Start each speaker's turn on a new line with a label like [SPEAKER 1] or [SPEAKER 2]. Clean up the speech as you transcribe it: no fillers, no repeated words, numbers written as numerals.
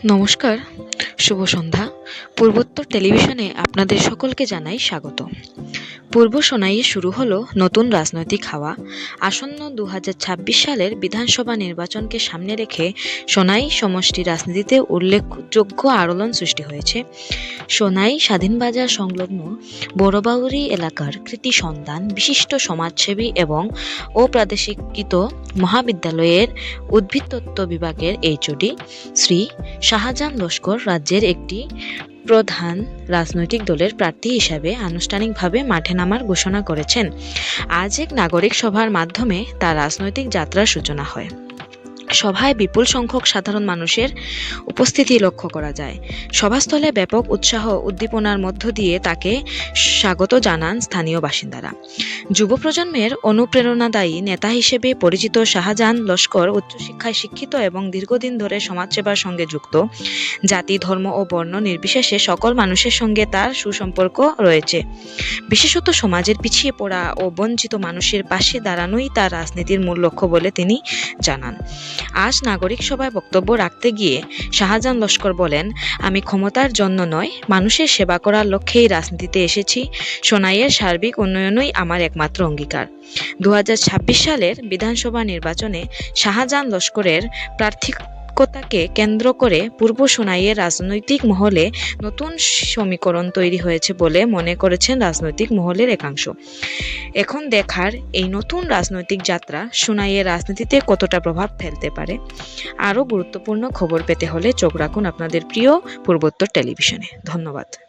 [SPEAKER 1] নমস্কার, শুভ সন্ধ্যা। পূর্বোত্তর টেলিভিশনে আপনাদের সকলকে জানাই স্বাগত। পূর্ব সোনাইয়ে শুরু হলো নতুন রাজনৈতিক হাওয়া। আসন্ন 2026 সালের বিধানসভা নির্বাচনকে সামনে রেখে সোনাই সমষ্টি রাজনীতিতে উল্লেখযোগ্য আলোড়ন সৃষ্টি হয়েছে। সোনাই স্বাধীনবাজার সংলগ্ন বড়বাউরি এলাকার কৃতি সন্তান বিশিষ্ট সমাজসেবী এবং অপ্রাদেশিকৃত মহাবিদ্যালয়ের উদ্ভিদতত্ত্ব বিভাগের এইচওডি শ্রী শাহজাহান লস্কর রাজ্যের একটি প্রধান রাজনৈতিক দলের প্রার্থী হিসাবে আনুষ্ঠানিকভাবে মাঠে নামার ঘোষণা করেছেন। আজ এক নাগরিক সভার মাধ্যমে তার রাজনৈতিক যাত্রার সূচনা হয়। সভায় বিপুল সংখ্যক সাধারণ মানুষের উপস্থিতি লক্ষ্য করা যায়। সভাস্থলে ব্যাপক উৎসাহ উদ্দীপনার মধ্য দিয়ে তাকে স্বাগত জানান স্থানীয় বাসিন্দারা। যুব প্রজন্মের অনুপ্রেরণাদায়ী নেতা হিসেবে পরিচিত শাহজাহান লস্কর উচ্চশিক্ষায় শিক্ষিত এবং দীর্ঘদিন ধরে সমাজসেবার সঙ্গে যুক্ত। জাতি, ধর্ম ও বর্ণ নির্বিশেষে সকল মানুষের সঙ্গে তার সুসম্পর্ক রয়েছে। বিশেষত সমাজের পিছিয়ে পড়া ও বঞ্চিত মানুষের পাশে দাঁড়ানোই তার রাজনীতির মূল লক্ষ্য বলে তিনি জানান। আজ নাগরিক সভায় বক্তব্য রাখতে গিয়ে শাহজাহান লস্কর বলেন, আমি ক্ষমতার জন্য নয়, মানুষের সেবা করার লক্ষ্যেই রাজনীতিতে এসেছি। সোনাইয়ের সার্বিক উন্নয়নই আমার একমাত্র অঙ্গীকার। 2026 সালের বিধানসভা নির্বাচনে শাহজাহান লস্করের প্রার্থিতাকে কেন্দ্র করে পূর্ব সোনাইয়ের রাজনৈতিক মহলে নতুন সমীকরণ তৈরি হয়েছে বলে মনে করেছেন রাজনৈতিক মহলের একাংশ। এখন দেখার এই নতুন রাজনৈতিক যাত্রা সোনাইয়ের রাজনীতিতে কতটা প্রভাব ফেলতে পারে। আরও গুরুত্বপূর্ণ খবর পেতে হলে চোখ রাখুন আপনাদের প্রিয় পূর্বোত্তর টেলিভিশনে। ধন্যবাদ।